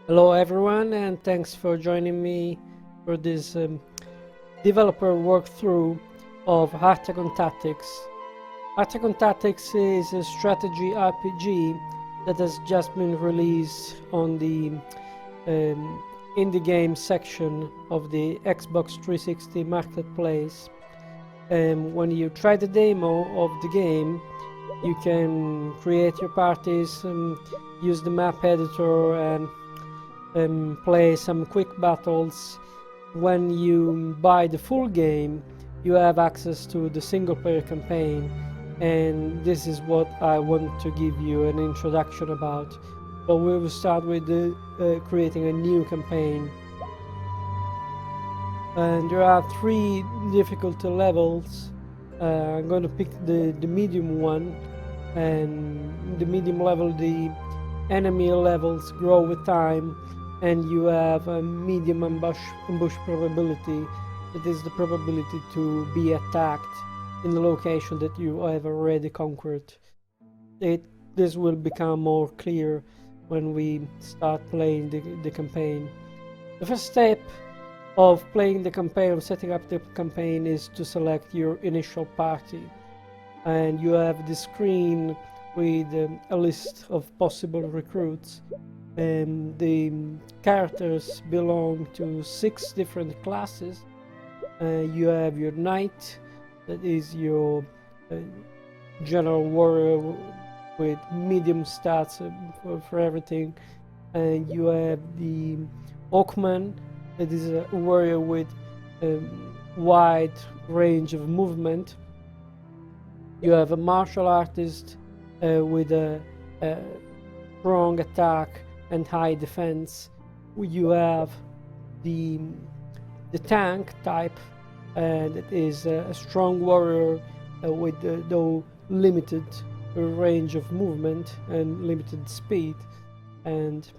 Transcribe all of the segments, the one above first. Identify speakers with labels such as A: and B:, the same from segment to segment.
A: Hello everyone, and thanks for joining me for this developer walkthrough of Hartacon Tactics. Hartacon Tactics is a strategy RPG that has just been released on the indie game section of the Xbox 360 marketplace. When you try the demo of the game, you can create your parties, use the map editor, and play some quick battles. When you buy the full game, you have access to the single player campaign, and this is what I want to give you an introduction about. So we will start with creating a new campaign, and there are 3 difficulty levels. I'm going to pick the medium one, and the medium level the enemy levels grow with time, and you have a medium ambush probability. That is the probability to be attacked in the location that you have already conquered. This will become more clear when we start playing the campaign. The first step of playing the campaign, of setting up the campaign, is to select your initial party, and you have the screen with a list of possible recruits. The characters belong to 6 different classes. You have your knight, that is your general warrior with medium stats for everything, and you have the Oakman, that is a warrior with a wide range of movement. You have a martial artist with a strong attack and high defense. You have the tank type, that is a strong warrior with no limited range of movement and limited speed. And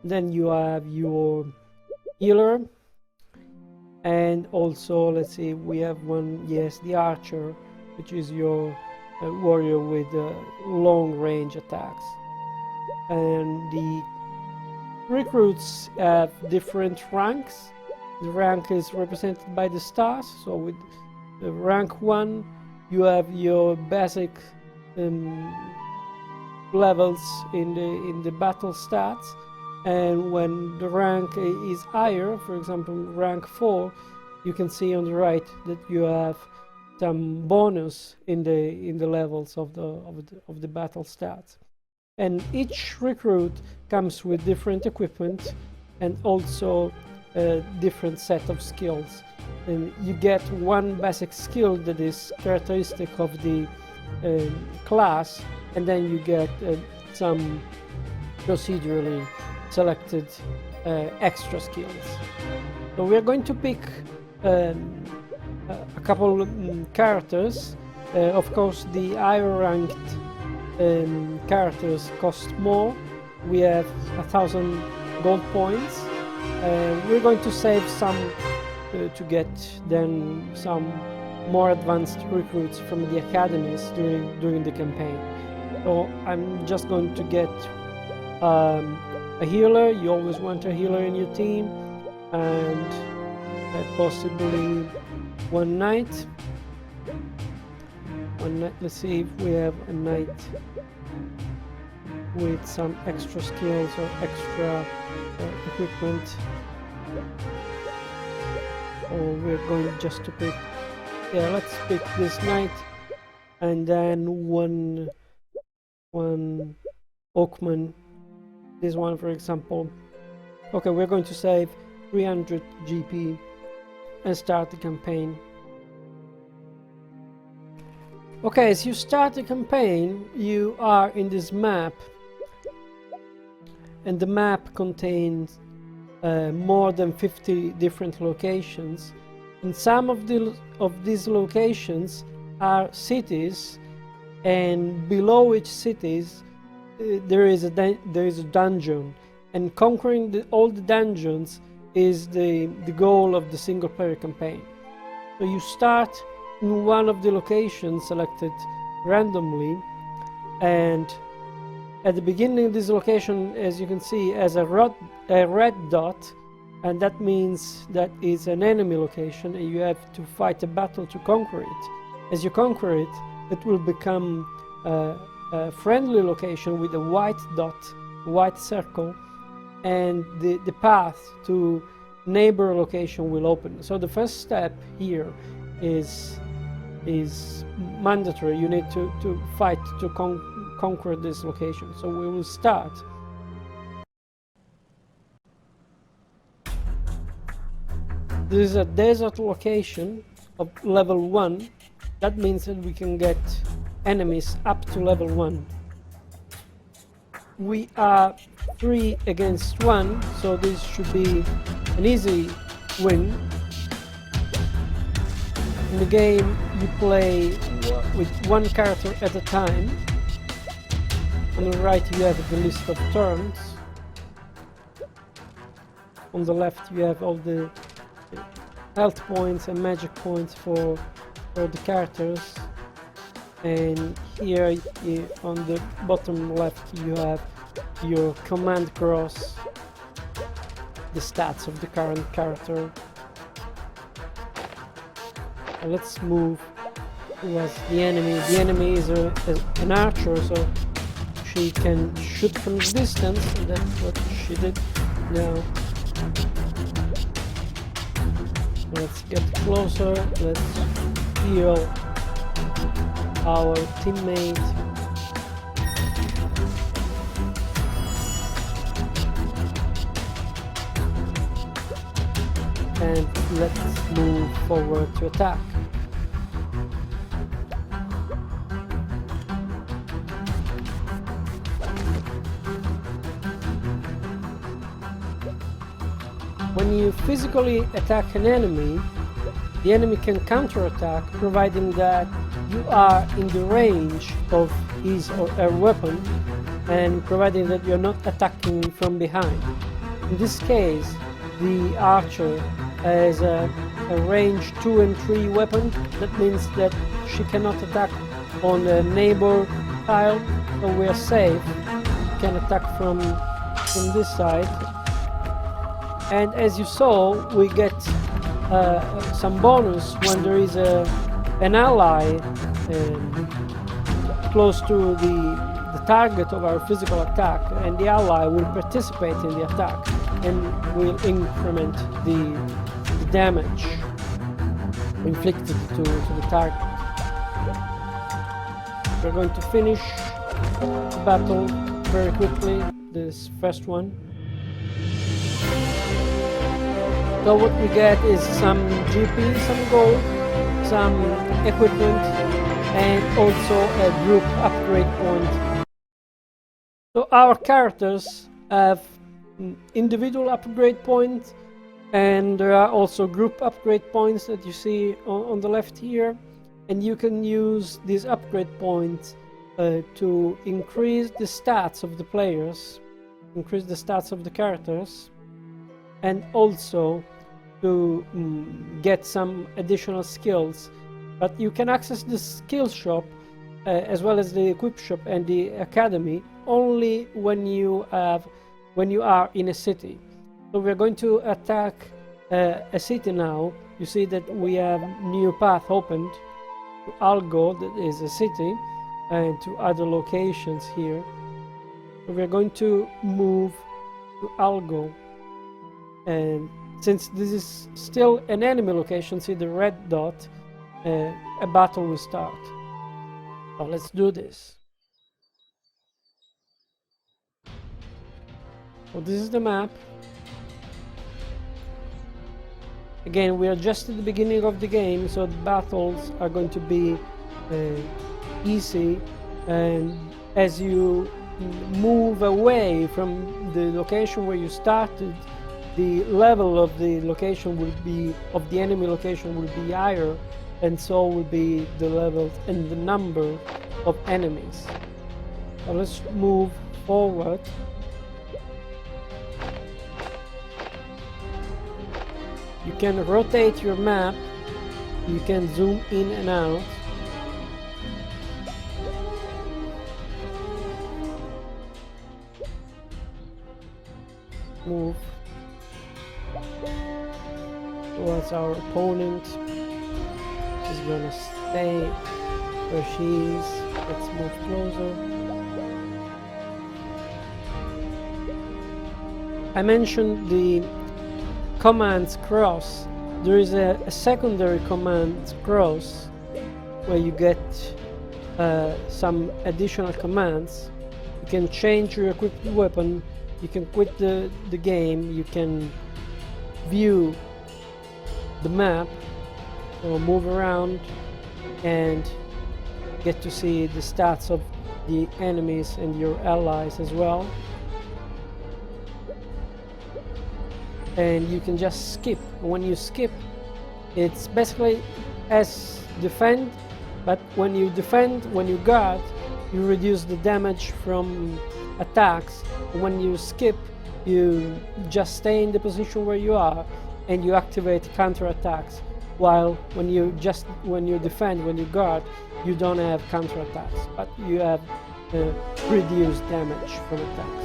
A: then you have your healer, and also, let's see, we have one, yes, the archer, which is your warrior with long range attacks. And the recruits have different ranks. The rank is represented by the stars. So with rank 1, you have your basic levels in the battle stats, and when the rank is higher, for example rank 4, you can see on the right that you have some bonus in the levels of the battle stats. And each recruit comes with different equipment and also a different set of skills. And you get one basic skill that is characteristic of the class, and then you get some procedurally selected extra skills. So we are going to pick a couple characters. Of course, the higher ranked characters cost more. We have 1,000 gold points. We're going to save some to get then some more advanced recruits from the academies during the campaign. So I'm just going to get a healer. You always want a healer in your team, and possibly one knight. Let's see if we have a knight with some extra skills or extra equipment. Or we're going just to pick, yeah, let's pick this knight, and then one Oakman, this one for example. Okay, we're going to save 300 GP and start the campaign. Okay, as you start the campaign, you are in this map, and the map contains more than 50 different locations, and some of these locations are cities, and below each cities there is a dungeon, and conquering all the dungeons is the goal of the single player campaign. So you start in one of the locations selected randomly, and at the beginning of this location, as you can see, has a red dot, and that means that is an enemy location, and you have to fight a battle to conquer it. As you conquer it, it will become a friendly location with a white dot, white circle, and the path to neighbor location will open. So the first step here is mandatory. You need to fight to conquer this location. So we will start. This is a desert location of level 1. That means that we can get enemies up to level 1. We are 3 against 1, so this should be an easy win. In the game, you play with one character at a time. On the right, you have the list of turns. On the left, you have all the health points and magic points for the characters. And here on the bottom left, you have your command cross, the stats of the current character. Let's move towards the enemy. The enemy is an archer, so she can shoot from distance, and that's what she did now. Let's get closer. Let's heal our teammate. And let's move forward to attack. When you physically attack an enemy, the enemy can counterattack, providing that you are in the range of his or her weapon, and providing that you're not attacking from behind. In this case, the archer has a range 2 and 3 weapon. That means that she cannot attack on a neighbor tile, so we are safe. We can attack from this side. And as you saw, we get some bonus when there is an ally close to the target of our physical attack, and the ally will participate in the attack and will increment the damage inflicted to the target. We're going to finish the battle very quickly, this first one. So what we get is some GP, some gold, some equipment, and also a group upgrade point. So our characters have individual upgrade points, and there are also group upgrade points that you see on the left here, and you can use these upgrade points to increase the stats of the players, increase the stats of the characters, and also to get some additional skills. But you can access the skill shop as well as the equip shop and the academy only when you are in a city. So we're going to attack a city now. You see that we have new path opened to Algo, that is a city, and to other locations here. So we're going to move to Algo, and since this is still an enemy location, see the red dot, a battle will start. So let's do this. So this is the map. Again, we are just at the beginning of the game, so the battles are going to be easy, and as you move away from the location where you started, the level of the location will be, of the enemy location will be higher, and so will be the level and the number of enemies. So let's move forward. You can rotate your map, you can zoom in and out. move towards our opponent. She's gonna stay where she is. Let's move closer. I mentioned the commands cross. There is a secondary command cross where you get some additional commands. You can change your equipped weapon, you can quit the game, you can view the map or move around and get to see the stats of the enemies and your allies as well. And you can just skip. When you skip, it's basically as defend, but when you defend, when you guard, you reduce the damage from attacks. When you skip, you just stay in the position where you are and you activate counter attacks. While when you defend, when you guard, you don't have counter attacks, but you have reduced damage from attacks.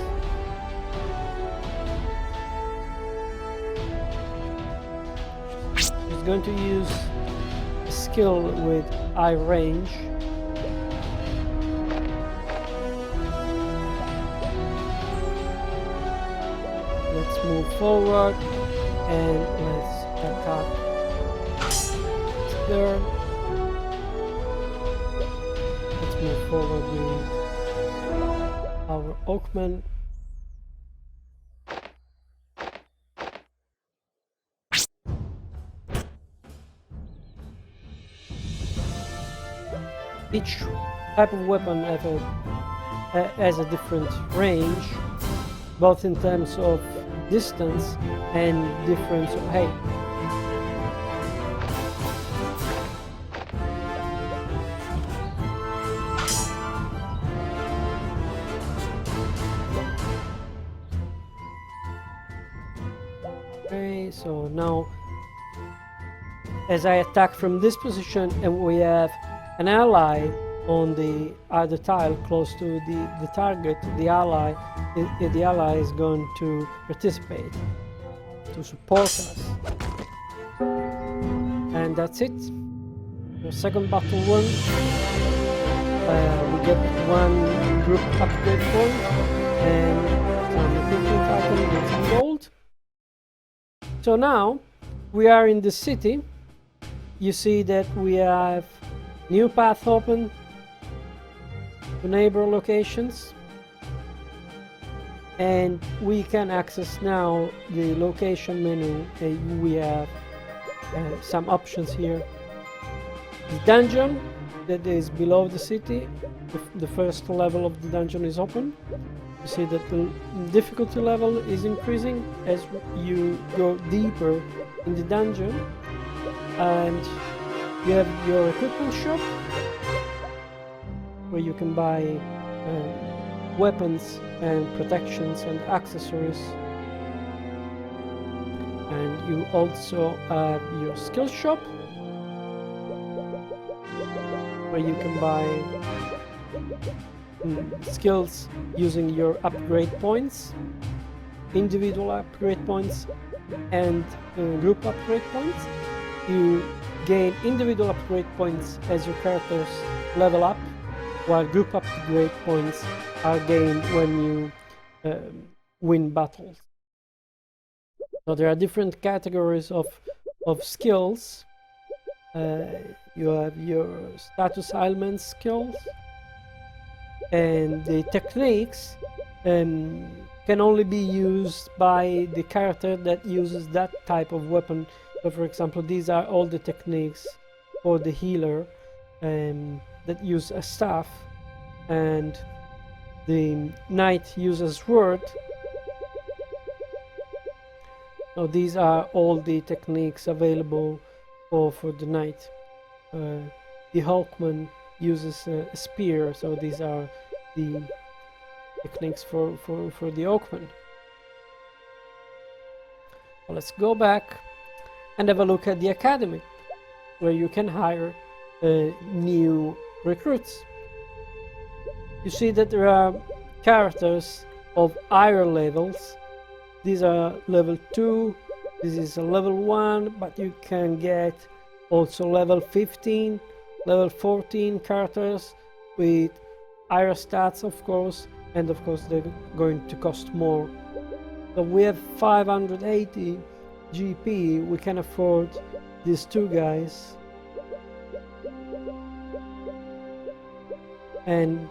A: She's going to use a skill with high range. Let's move forward and let's attack there. Let's move forward with our Oakman. Each type of weapon has a different range, both in terms of distance and difference of height. Okay, so now as I attack from this position and we have an ally on the other tile close to the target, the ally is going to participate to support us. And that's it. The second battle won. We get one group upgrade point and some equipment item with some gold. So now we are in the city. You see that we have new path open to neighbor locations, and we can access now the location menu. We have some options here. The dungeon that is below the city, the first level of the dungeon is open. You see that the difficulty level is increasing as you go deeper in the dungeon, and you have your equipment shop where you can buy weapons and protections and accessories, and you also have your skill shop where you can buy skills using your upgrade points, individual upgrade points and group upgrade points. You gain individual upgrade points as your characters level up, while group upgrade points are gained when you win battles. So there are different categories of skills. You have your status ailment skills, and the techniques can only be used by the character that uses that type of weapon. So for example, these are all the techniques for the healer that use a staff, and the knight uses sword. So these are all the techniques available for the knight. The Hawkman uses a spear, so these are the techniques for the Hawkman. Well, let's go back and have a look at the academy, where you can hire new recruits. You see that there are characters of higher levels these are level 2, this is a level 1, but you can get also level 15, level 14 characters with higher stats, of course, and of course they're going to cost more. So we have 580 GP, we can afford these two guys. And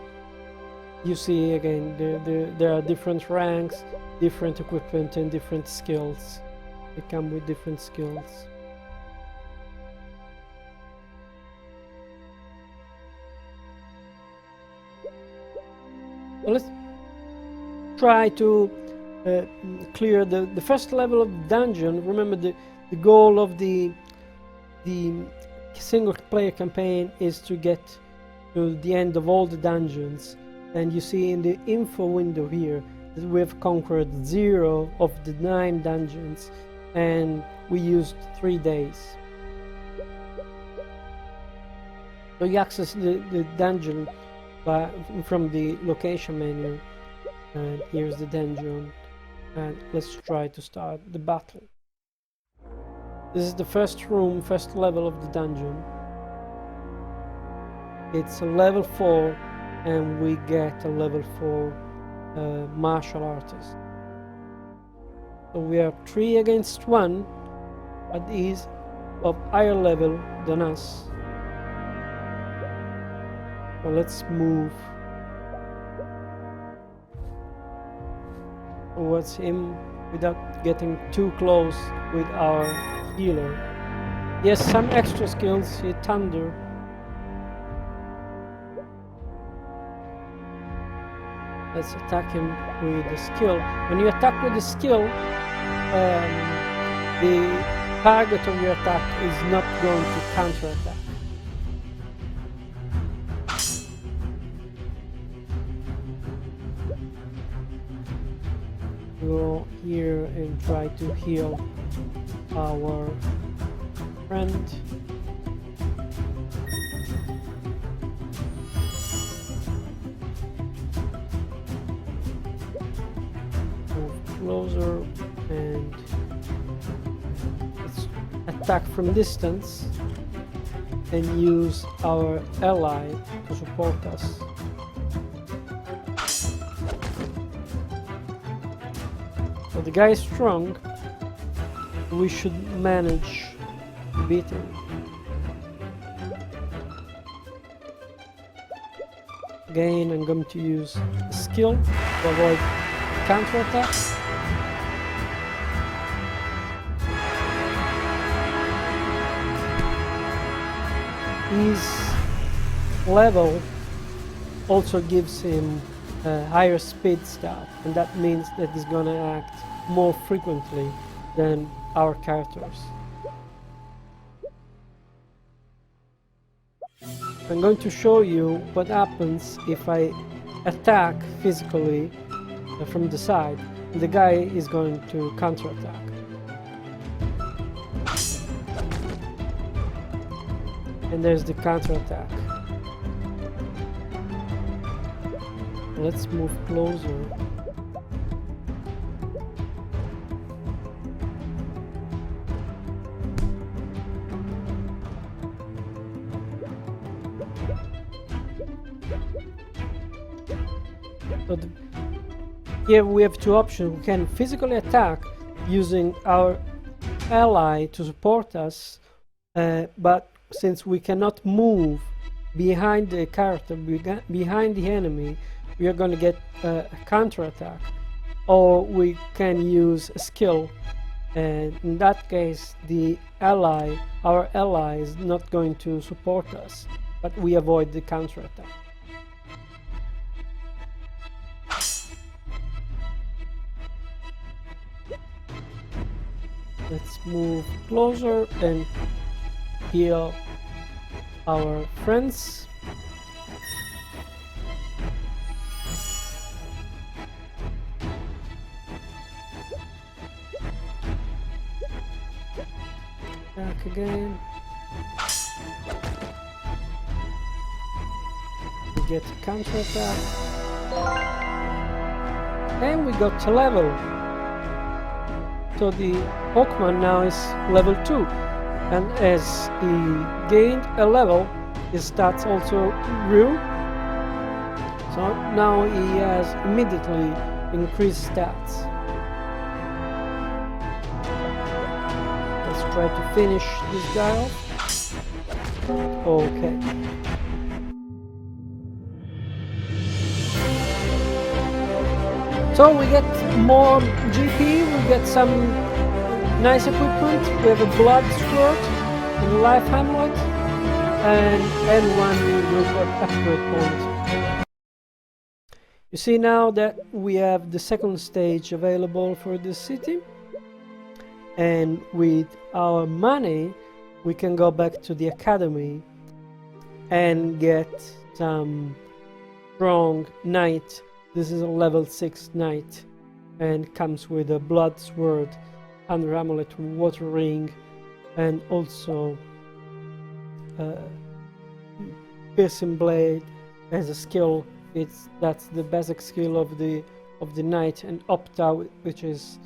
A: you see again, there are different ranks, different equipment and different skills. They come with different skills. Well, let's try to clear the first level of dungeon. Remember, the goal of the single player campaign is to get to the end of all the dungeons, and you see in the info window here that we have conquered 0 of the 9 dungeons, and we used 3 days. So you access the dungeon from the location menu, and here's the dungeon, and let's try to start the battle. This is the first room, first level of the dungeon. It's a level 4, and we get a level 4 martial artist. So we are 3 against 1, but he's of higher level than us. So let's move towards him without getting too close with our healer. He has some extra skills, he thunder. Let's attack him with the skill. When you attack with the skill, the target of your attack is not going to counterattack. Go here and try to heal our friend. Closer and let's attack from distance and use our ally to support us. So the guy is strong, we should manage to beat him. Again, I'm going to use a skill to avoid counterattack. His level also gives him a higher speed stat, and that means that he's gonna act more frequently than our characters. I'm going to show you what happens if I attack physically from the side. The guy is going to counterattack. And there's the counterattack. Let's move closer. So here we have two options. We can physically attack using our ally to support us, but since we cannot move behind the character, behind the enemy, we are going to get a counterattack. Or we can use a skill, and in that case the ally, our ally, is not going to support us, but we avoid the counterattack. Let's move closer and heal our friends. Back again. We get a counterattack. And we got to level. So the Hawkman now is level 2, and as he gained a level, his stats also grew. So now he has immediately increased stats. Let's try to finish this guy off. Okay. So we get more GP, we get some nice equipment. We have a blood sword and a life amulet, and one will get upgrade points. You see now that we have the second stage available for the city, and with our money we can go back to the academy and get some strong knight. This is a level 6 knight and comes with a blood sword, under amulet, water ring, and also piercing blade as a skill. That's the basic skill of the knight, and opta, which is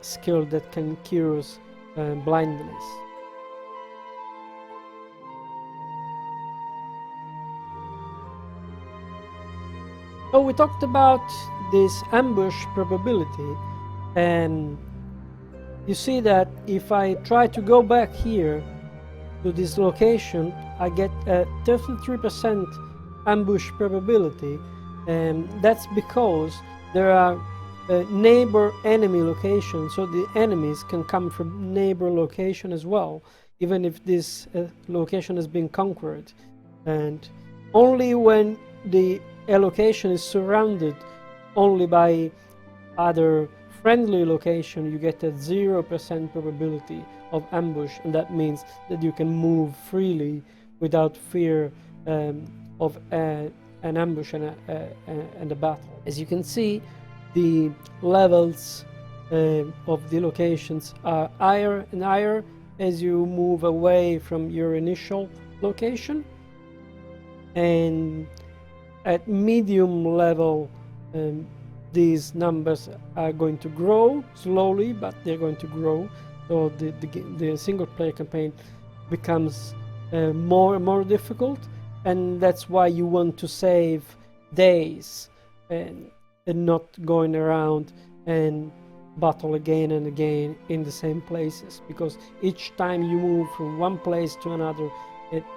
A: skill that can cure blindness. So we talked about this ambush probability, and you see that if I try to go back here to this location, I get a 33% ambush probability, and that's because there are neighbor enemy locations, so the enemies can come from neighbor location as well, even if this location has been conquered. And only when the location is surrounded only by other friendly location, you get a 0% probability of ambush, and that means that you can move freely without fear of an ambush and a battle. As you can see, the levels of the locations are higher and higher as you move away from your initial location, and at medium level these numbers are going to grow slowly, but they're going to grow. So the single player campaign becomes more and more difficult, and that's why you want to save days and not going around and battle again and again in the same places, because each time you move from one place to another,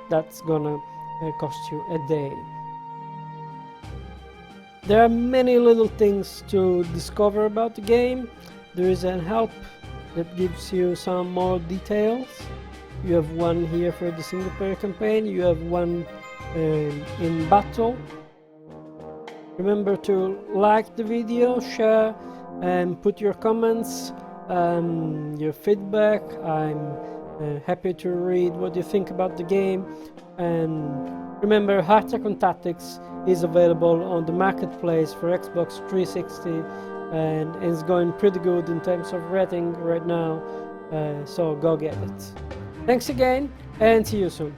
A: that's gonna cost you a day. There are many little things to discover about the game. There is a help that gives you some more details. You have one here for the single player campaign, you have one in battle. Remember to like the video, share, and put your comments, your feedback. I'm happy to read what you think about the game. And remember, Hartacon Tactics is available on the marketplace for Xbox 360, and it's going pretty good in terms of rating right now, so go get it. Thanks again, and see you soon.